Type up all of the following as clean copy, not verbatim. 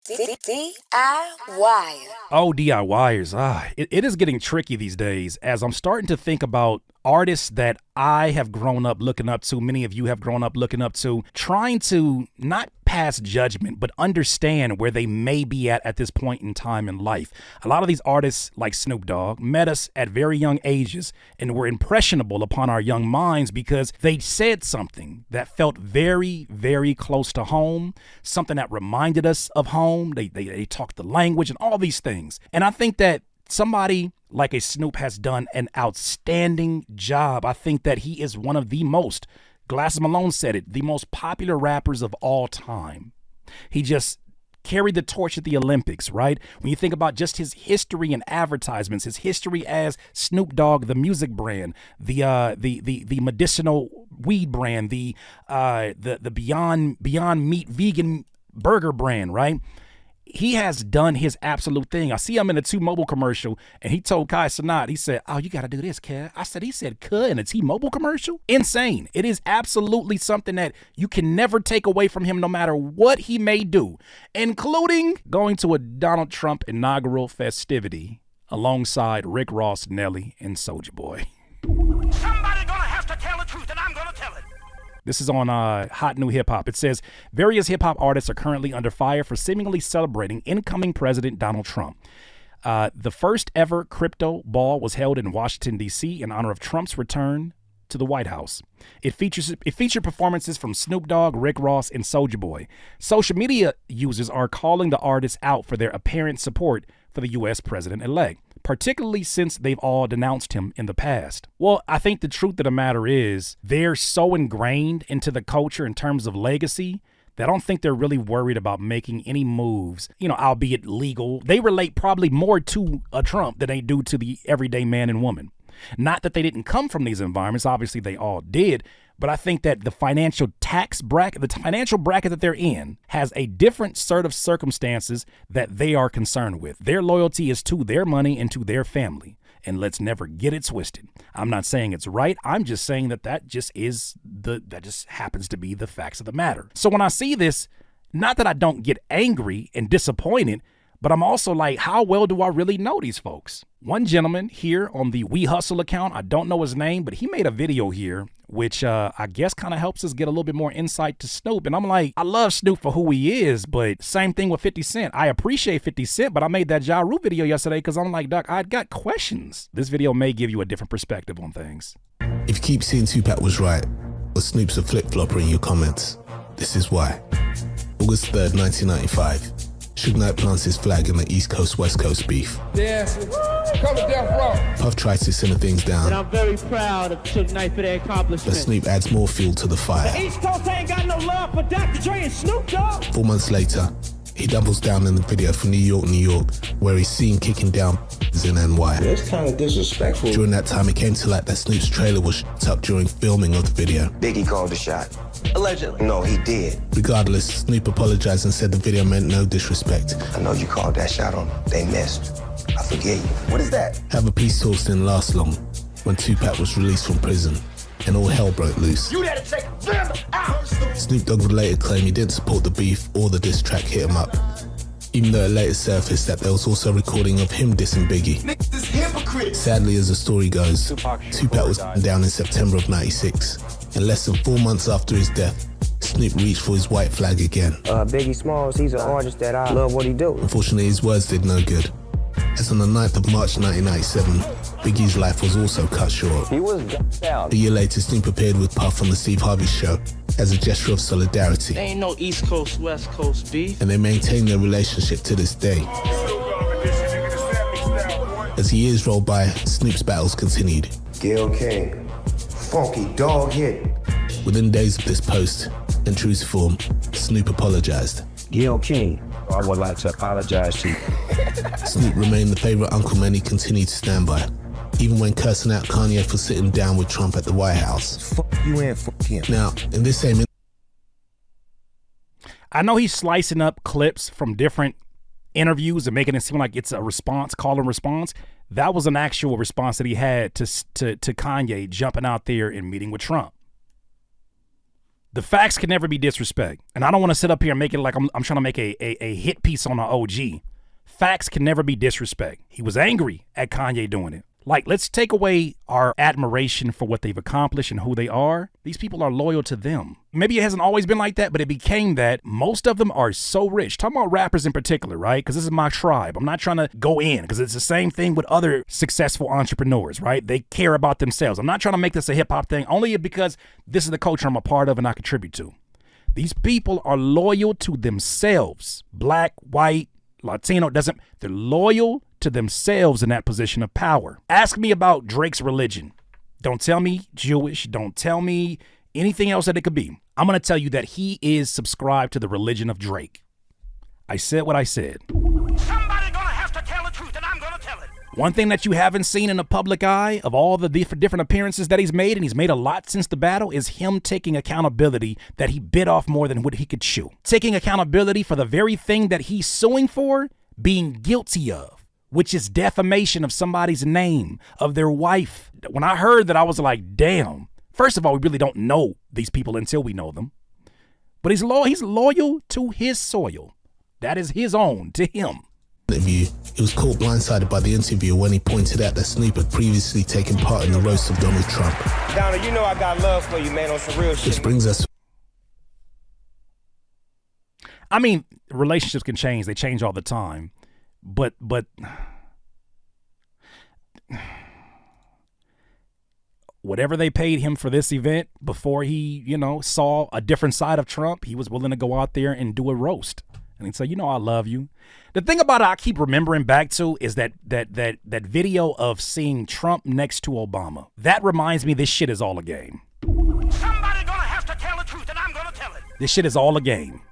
DIY. Oh, DIYers. It is getting tricky these days as I'm starting to think about artists that I have grown up looking up to, many of you have grown up looking up to, trying to not pass judgment, but understand where they may be at this point in time in life. A lot of these artists, like Snoop Dogg, met us at very young ages and were impressionable upon our young minds because they said something that felt very, very close to home, something that reminded us of home. They talked the language and all these things. And I think that somebody like a Snoop has done an outstanding job. I think that he is one of the most, Glasses Malone said it, the most popular rappers of all time. He just carried the torch at the Olympics, right? When you think about just his history in advertisements, his history as Snoop Dogg, the music brand, the medicinal weed brand, the Beyond Meat vegan burger brand, right? He has done his absolute thing. I see him in a T-Mobile commercial, and he told Kai Cenat, he said, "Oh, you got to do this, kid." He said, "Cuh," in a T-Mobile commercial? Insane. It is absolutely something that you can never take away from him, no matter what he may do, including going to a Donald Trump inaugural festivity alongside Rick Ross, Nelly, and Soulja Boy. Somebody gonna have to tell the truth, and I'm gonna tell it. This is on Hot New Hip Hop. It says, various hip hop artists are currently under fire for seemingly celebrating incoming President Donald Trump. The first ever crypto ball was held in Washington, D.C. in honor of Trump's return to the White House. It featured performances from Snoop Dogg, Rick Ross, and Soulja Boy. Social media users are calling the artists out for their apparent support for the U.S. president-elect, particularly since they've all denounced him in the past. Well, I think the truth of the matter is they're so ingrained into the culture in terms of legacy that I don't think they're really worried about making any moves, albeit legal. They relate probably more to a Trump than they do to the everyday man and woman. Not that they didn't come from these environments. Obviously, they all did. But I think that the financial bracket that they're in has a different set of circumstances that they are concerned with. Their loyalty is to their money and to their family. And let's never get it twisted. I'm not saying it's right. I'm just saying that just happens to be the facts of the matter. So when I see this, not that I don't get angry and disappointed, but I'm also like, how well do I really know these folks? One gentleman here on the We Hustle account, I don't know his name, but he made a video here, which I guess kind of helps us get a little bit more insight to Snoop. And I'm like, I love Snoop for who he is, but same thing with 50 Cent. I appreciate 50 Cent, but I made that Ja Rule video yesterday because I'm like, Doc, I got questions. This video may give you a different perspective on things. If you keep seeing Tupac was right, or Snoop's a flip-flopper in your comments, this is why. August 3rd, 1995. Suge Knight plants his flag in the East Coast-West Coast beef. Yes, coming down from. Puff tries to simmer things down. And I'm very proud of Suge Knight for their accomplishment. But Snoop adds more fuel to the fire. The East Coast ain't got no love for Dr. Dre and Snoop Dogg. 4 months later, he doubles down in the video for New York, where he's seen kicking down in NY. That's kind of disrespectful. During that time, it came to light that Snoop's trailer was shut up during filming of the video. Biggie called the shot. Allegedly. No, he did. Regardless, Snoop apologized and said the video meant no disrespect. I know you called that shot on them. They missed. I forget you. What is that? Have a peace talks didn't last long when Tupac was released from prison and all hell broke loose. You had to take them out. Snoop Dogg would later claim he didn't support the beef or the diss track hit him up, even though it later surfaced that there was also a recording of him dissing Biggie. Niggas hypocrites. Sadly, as the story goes, Tupac was down in September of '96, and less than 4 months after his death, Snoop reached for his white flag again. Biggie Smalls, he's an artist that I love what he do. Unfortunately, his words did no good, as on the 9th of March 1997, Biggie's life was also cut short. He was out. A year later, Snoop appeared with Puff on the Steve Harvey Show as a gesture of solidarity. There ain't no East Coast, West Coast beef. And they maintain their relationship to this day. As the years rolled by, Snoop's battles continued. Gayle King. Funky dog hit. Within days of this post, in true form, Snoop apologized. Gayle King, I would like to apologize to you. Snoop remained the favorite uncle many continued to stand by, even when cursing out Kanye for sitting down with Trump at the White House. Fuck you and fuck him. Now, in this same... I know he's slicing up clips from different interviews and making it seem like it's a response, call and response. That was an actual response that he had to Kanye jumping out there and meeting with Trump. The facts can never be disrespect. And I don't want to sit up here and make it like I'm trying to make a hit piece on an OG. Facts can never be disrespect. He was angry at Kanye doing it. Like, let's take away our admiration for what they've accomplished and who they are. These people are loyal to them. Maybe it hasn't always been like that, but it became that. Most of them are so rich. Talking about rappers in particular, right? Because this is my tribe. I'm not trying to go in because it's the same thing with other successful entrepreneurs, right? They care about themselves. I'm not trying to make this a hip hop thing, only because this is the culture I'm a part of and I contribute to. These people are loyal to themselves. Black, white, Latino, they're loyal to themselves in that position of power. Ask me about Drake's religion. Don't tell me Jewish. Don't tell me anything else that it could be. I'm going to tell you that he is subscribed to the religion of Drake. I said what I said. Somebody gonna have to tell the truth, and I'm gonna tell it. One thing that you haven't seen in the public eye of all the different appearances that he's made, and he's made a lot since the battle, is him taking accountability that he bit off more than what he could chew. Taking accountability for the very thing that he's suing for, being guilty of, which is defamation of somebody's name, of their wife. When I heard that, I was like, damn. First of all, we really don't know these people until we know them. But he's loyal to his soil. That is his own, to him. Interview, he was caught blindsided by the interviewer when he pointed out that Snoop had previously taken part in the roast of Donald Trump. Donald, you know I got love for you, man, on some real shit. Which brings us... I mean, relationships can change. They change all the time. But whatever they paid him for this event before he, saw a different side of Trump, he was willing to go out there and do a roast. And he'd say, I love you. The thing about it I keep remembering back to is that video of seeing Trump next to Obama. That reminds me this shit is all a game. Somebody gonna have to tell the truth, and I'm gonna tell it. This shit is all a game.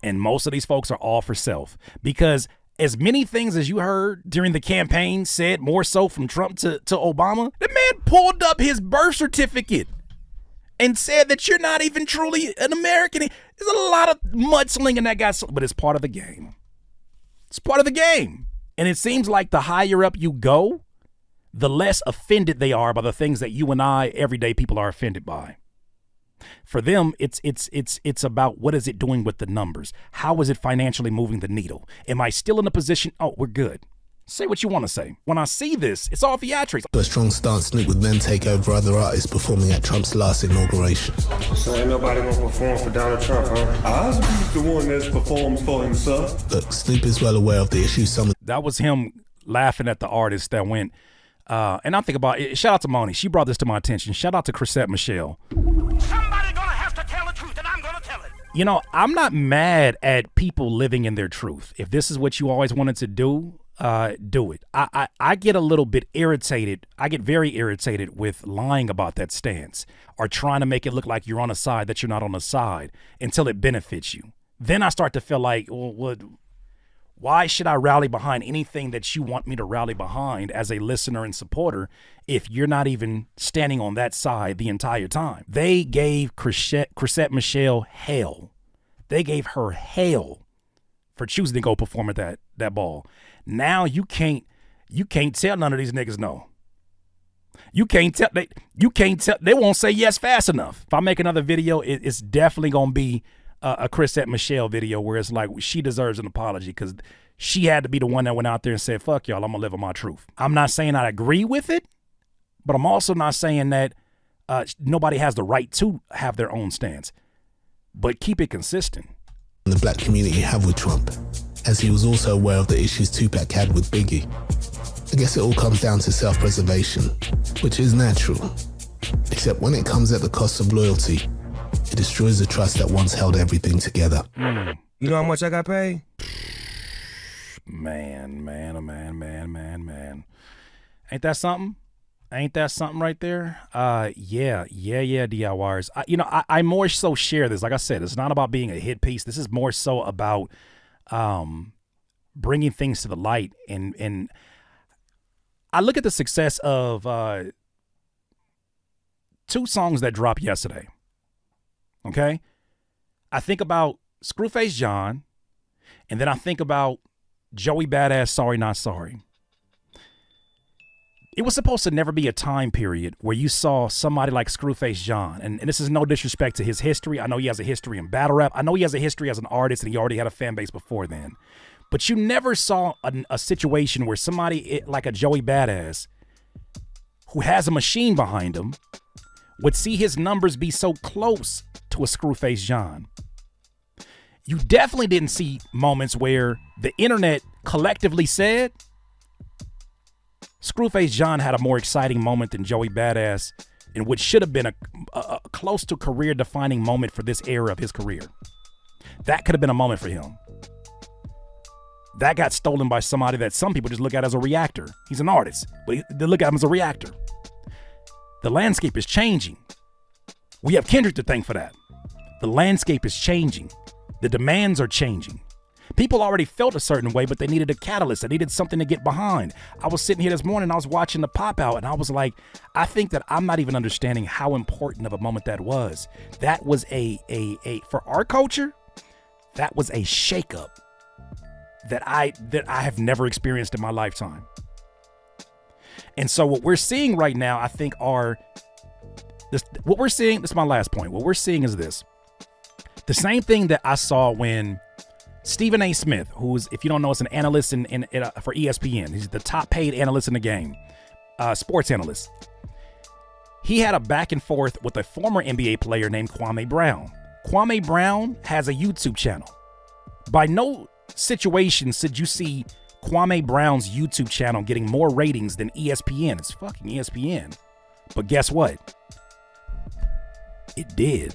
And most of these folks are all for self. Because as many things as you heard during the campaign said, more so from Trump to Obama, the man pulled up his birth certificate and said that you're not even truly an American. There's a lot of mudslinging that got, but it's part of the game. It's part of the game. And it seems like the higher up you go, the less offended they are by the things that you and I, everyday people, are offended by. For them, it's about what is it doing with the numbers? How is it financially moving the needle? Am I still in a position? Oh, we're good. Say what you want to say. When I see this, it's all theatrics. To a strong stance, Snoop would then take over other artists performing at Trump's last inauguration. So ain't nobody gonna perform for Donald Trump, huh? I'll be the one that performs for himself. Look, Snoop is well aware of the issues some of... That was him laughing at the artist that went, and I think about it. Shout out to Moni. She brought this to my attention. Shout out to Chrisette Michelle. Somebody gonna have to tell the truth, and I'm gonna tell it. I'm not mad at people living in their truth. If this is what you always wanted to do it. I get a little bit irritated. I get very irritated with lying about that stance or trying to make it look like you're on a side that you're not on a side until it benefits you. Then I start to feel like, why should I rally behind anything that you want me to rally behind as a listener and supporter if you're not even standing on that side the entire time? They gave Chrisette Michelle hell. They gave her hell for choosing to go perform at that ball. Now you can't tell none of these niggas no. You can't tell they won't say yes fast enough. If I make another video, it's definitely gonna be a Chrisette Michelle video where it's like she deserves an apology because she had to be the one that went out there and said, fuck y'all, I'm gonna live on my truth. I'm not saying I agree with it, but I'm also not saying that nobody has the right to have their own stance. But keep it consistent. The black community have with Trump, as he was also aware of the issues Tupac had with Biggie. I guess it all comes down to self-preservation, which is natural. Except when it comes at the cost of loyalty, it destroys the trust that once held everything together. You know how much I got paid? Man. Ain't that something? Ain't that something right there? Yeah, DIYers. I more so share this. Like I said, it's not about being a hit piece. This is more so about bringing things to the light. And I look at the success of two songs that dropped yesterday. Okay? I think about Screwface John, and then I think about Joey Badass, Sorry Not Sorry. it was supposed to never be a time period where you saw somebody like Screwface John, and this is no disrespect to his history. I know he has a history in battle rap. I know he has a history as an artist, and he already had a fan base before then. But you never saw a situation where somebody like a Joey Badass, who has a machine behind him, would see his numbers be so close to a Screwface John. You definitely didn't see moments where the internet collectively said, Screwface John had a more exciting moment than Joey Badass in what should have been a close to career-defining moment for this era of his career. That could have been a moment for him. That got stolen by somebody that some people just look at as a reactor. He's an artist, but they look at him as a reactor. The landscape is changing. We have Kendrick to thank for that. The landscape is changing. The demands are changing. People already felt a certain way, but they needed a catalyst. They needed something to get behind. I was sitting here this morning, I was watching the pop out, and I was like, I think that I'm not even understanding how important of a moment that was. That was for our culture, that was a shakeup that I have never experienced in my lifetime. And so what we're seeing right now, I think this is my last point. What we're seeing is this. The same thing that I saw when Stephen A. Smith, who's, if you don't know, is an analyst for ESPN. He's the top paid analyst in the game, sports analyst. He had a back and forth with a former NBA player named Kwame Brown. Kwame Brown has a YouTube channel. By no situation should you see Kwame Brown's YouTube channel getting more ratings than ESPN. It's fucking ESPN. But guess what? It did.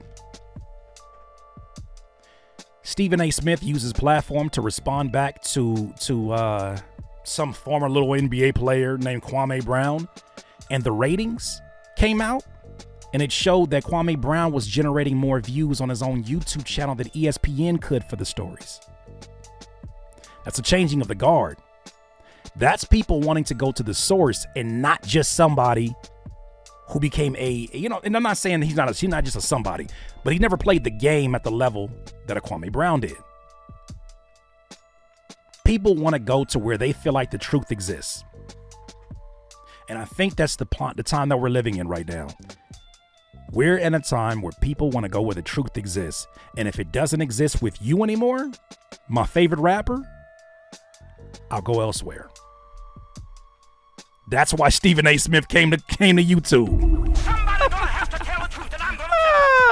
Stephen A. Smith used his platform to respond back to some former little NBA player named Kwame Brown, and the ratings came out, and it showed that Kwame Brown was generating more views on his own YouTube channel than ESPN could for the stories. That's a changing of the guard. That's people wanting to go to the source and not just somebody who became and I'm not saying he's not just a somebody, but he never played the game at the level that a Kwame Brown did. People want to go to where they feel like the truth exists. And I think that's the time that we're living in right now. We're in a time where people want to go where the truth exists. And if it doesn't exist with you anymore, my favorite rapper, I'll go elsewhere. That's why Stephen A. Smith came to YouTube. Somebody gonna have to tell the truth, and I'm gonna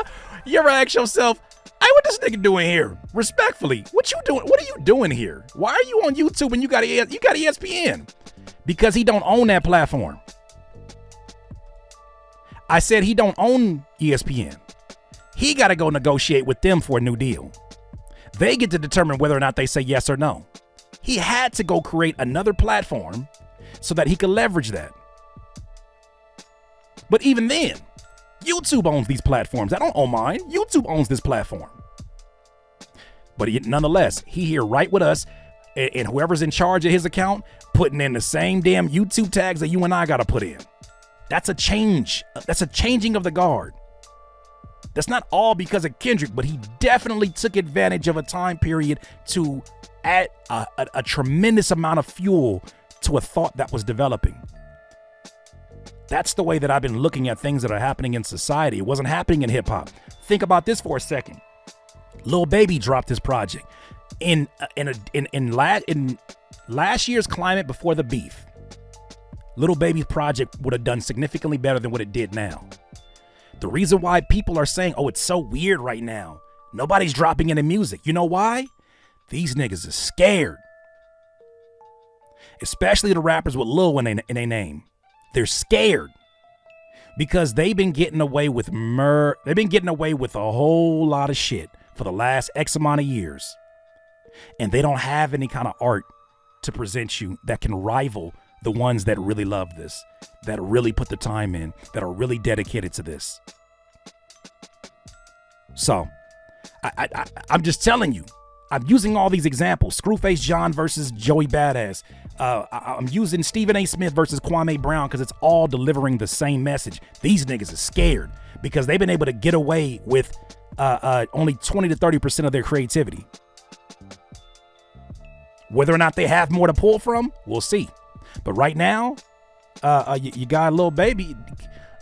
tell You ever ask yourself, hey, what this nigga doing here? Respectfully, what you doing? What are you doing here? Why are you on YouTube when you got ESPN? Because he don't own that platform. I said he don't own ESPN. He got to go negotiate with them for a new deal. They get to determine whether or not they say yes or no. He had to go create another platform so that he could leverage that. But even then, YouTube owns these platforms. I don't own mine. YouTube owns this platform. But nonetheless, he here right with us, and whoever's in charge of his account putting in the same damn YouTube tags that you and I got to put in. That's a change. That's a changing of the guard. That's not all because of Kendrick, but he definitely took advantage of a time period to add a tremendous amount of fuel to a thought that was developing. That's the way that I've been looking at things that are happening in society. It wasn't happening in hip hop. Think about this for a second. Lil Baby dropped his project in last year's climate before the beef. Lil Baby's project would have done significantly better than what it did now. The reason why people are saying, oh, it's so weird right now, nobody's dropping any music. You know why? These niggas are scared. Especially the rappers with Lil in their name. They're scared because they've been getting away with they've been getting away with a whole lot of shit for the last X amount of years. And they don't have any kind of art to present you that can rival the ones that really love this, that really put the time in, that are really dedicated to this. So I'm just telling you, I'm using all these examples. Screwface John versus Joey Badass. I'm using Stephen A. Smith versus Kwame Brown because it's all delivering the same message. These niggas are scared because they've been able to get away with only 20 to 30% of their creativity. Whether or not they have more to pull from, we'll see. But right now, You got Lil Baby.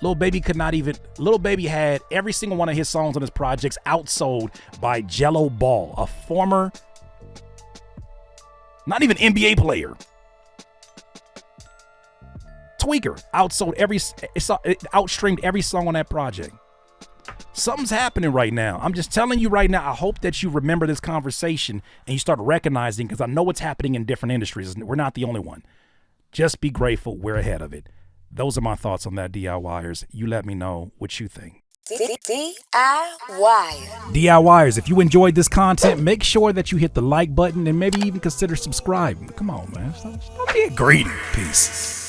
Lil Baby could not even. Lil Baby had every single one of his songs on his projects outsold by Jello Ball, a former, not even NBA player. Tweaker outsold it outstreamed every song on that project. Something's happening right now. I'm just telling you right now. I hope that you remember this conversation and you start recognizing, because I know what's happening in different industries. We're not the only one. Just be grateful we're ahead of it. Those are my thoughts on that, DIYers. You let me know what you think. DIYers, if you enjoyed this content, make sure that you hit the like button and maybe even consider subscribing. Come on, man. Stop being greedy. Peace.